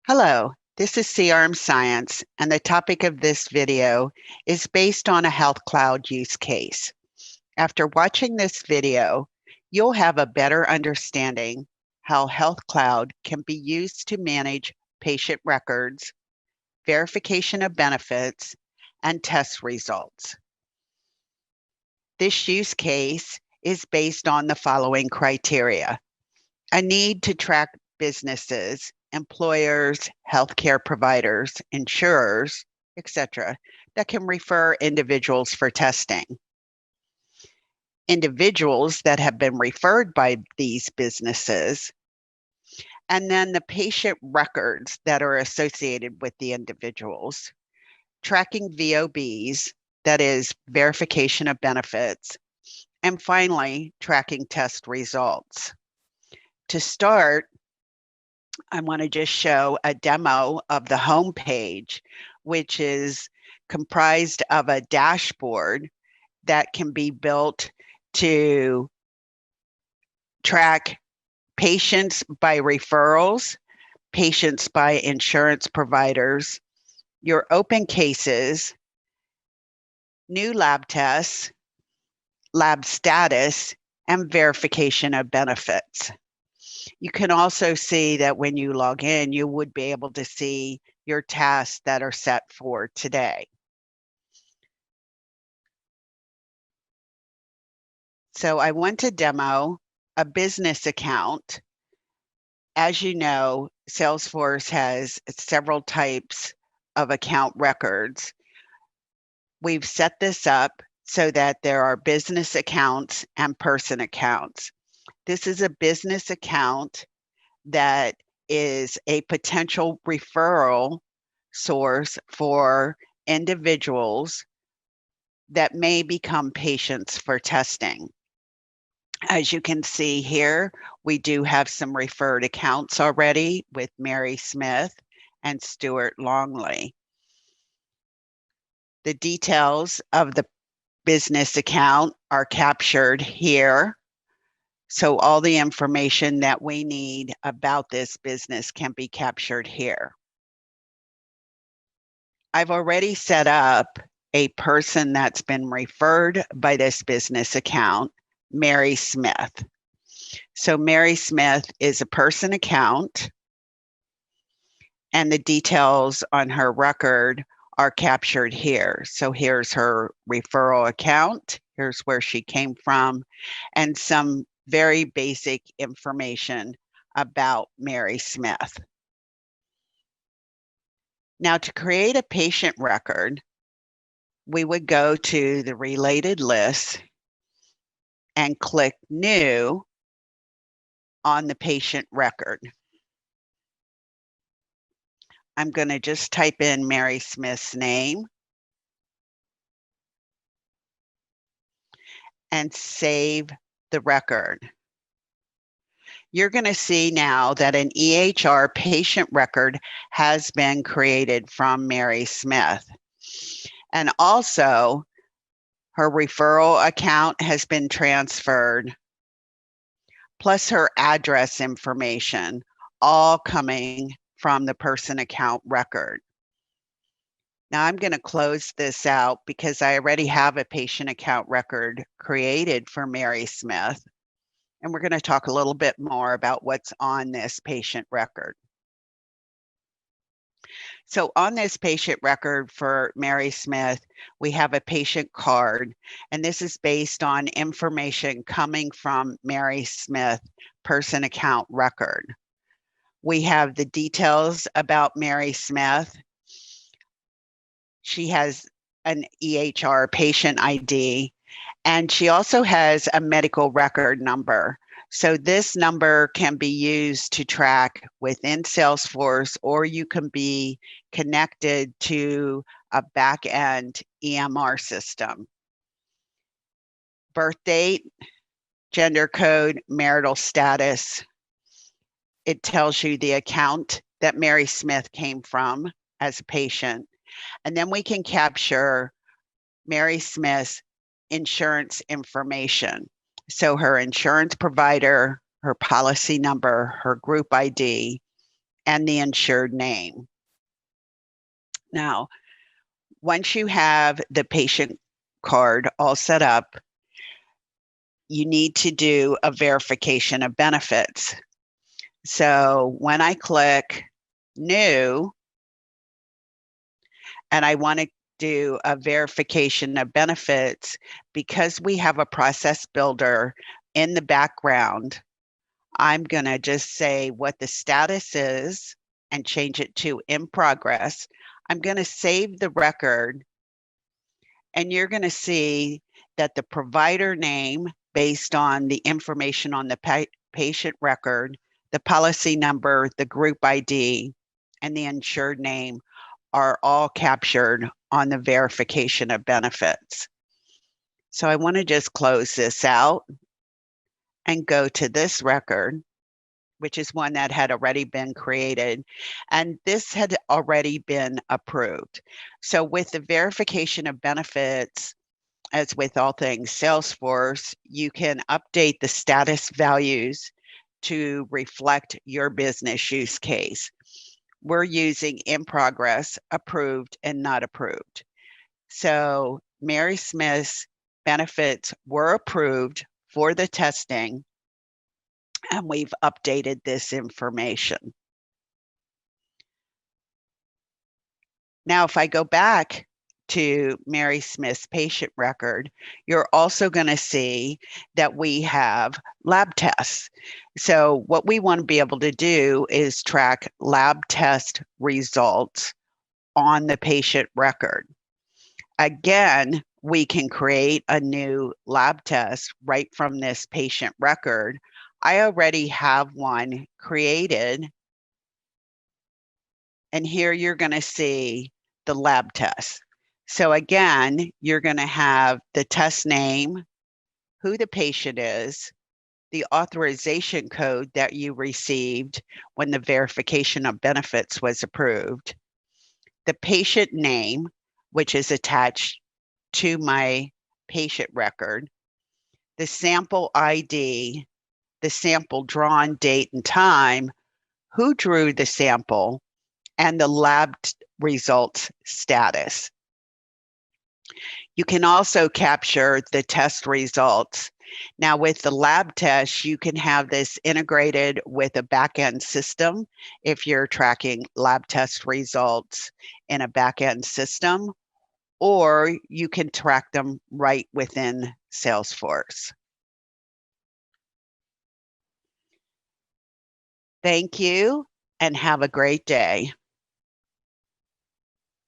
Hello, this is CRM Science, and the topic of this video is based on a Health Cloud use case. After watching this video, you'll have a better understanding how Health Cloud can be used to manage patient records, verification of benefits, and test results. This use case is based on the following criteria: a need to track businesses, employers, healthcare providers, insurers, etc., that can refer individuals for testing. Individuals that have been referred by these businesses, and then the patient records that are associated with the individuals, tracking VOBs, that is, verification of benefits, and finally, tracking test results. To start, I want to just show a demo of the home page, which is comprised of a dashboard that can be built to track patients by referrals, patients by insurance providers, your open cases, new lab tests, lab status, and verification of benefits. You can also see that when you log in, you would be able to see your tasks that are set for today. So I want to demo a business account. As you know, Salesforce has several types of account records. We've set this up so that there are business accounts and person accounts. This is a business account that is a potential referral source for individuals that may become patients for testing. As you can see here, we do have some referred accounts already with Mary Smith and Stuart Longley. The details of the business account are captured here. So all the information that we need about this business can be captured here. I've already set up a person that's been referred by this business account, Mary Smith. So Mary Smith is a person account, and the details on her record are captured here. So here's her referral account, here's where she came from, and some very basic information about Mary Smith. Now, to create a patient record, we would go to the related list and click New on the patient record. I'm going to just type in Mary Smith's name and save the record. You're going to see now that an EHR patient record has been created from Mary Smith. And also, her referral account has been transferred, plus her address information, all coming from the person account record. Now I'm going to close this out because I already have a patient account record created for Mary Smith. And we're going to talk a little bit more about what's on this patient record. So on this patient record for Mary Smith, we have a patient card, and this is based on information coming from Mary Smith person account record. We have the details about Mary Smith. She has an EHR patient ID, and she also has a medical record number. So this number can be used to track within Salesforce, or you can be connected to a back-end EMR system. Birth date, gender code, marital status. It tells you the account that Mary Smith came from as a patient. And then we can capture Mary Smith's insurance information. So her insurance provider, her policy number, her group ID, and the insured name. Now, once you have the patient card all set up, you need to do a verification of benefits. So when I click New, and I want to do a verification of benefits, because we have a process builder in the background, I'm going to just say what the status is and change it to in progress. I'm going to save the record, and you're going to see that the provider name, based on the information on the patient record, the policy number, the group ID, and the insured name are all captured on the verification of benefits. So I want to just close this out and go to this record, which is one that had already been created, and this had already been approved. So with the verification of benefits, as with all things Salesforce, you can update the status values to reflect your business use case. We're using in progress, approved, and not approved. So Mary Smith's benefits were approved for the testing, and we've updated this information. Now, if I go back to Mary Smith's patient record, you're also going to see that we have lab tests. So what we want to be able to do is track lab test results on the patient record. Again, we can create a new lab test right from this patient record. I already have one created, and here you're going to see the lab test. So again, you're going to have the test name, who the patient is, the authorization code that you received when the verification of benefits was approved, the patient name, which is attached to my patient record, the sample ID, the sample drawn date and time, who drew the sample, and the lab results status. You can also capture the test results. Now with the lab test, you can have this integrated with a back-end system if you're tracking lab test results in a back-end system, or you can track them right within Salesforce. Thank you and have a great day.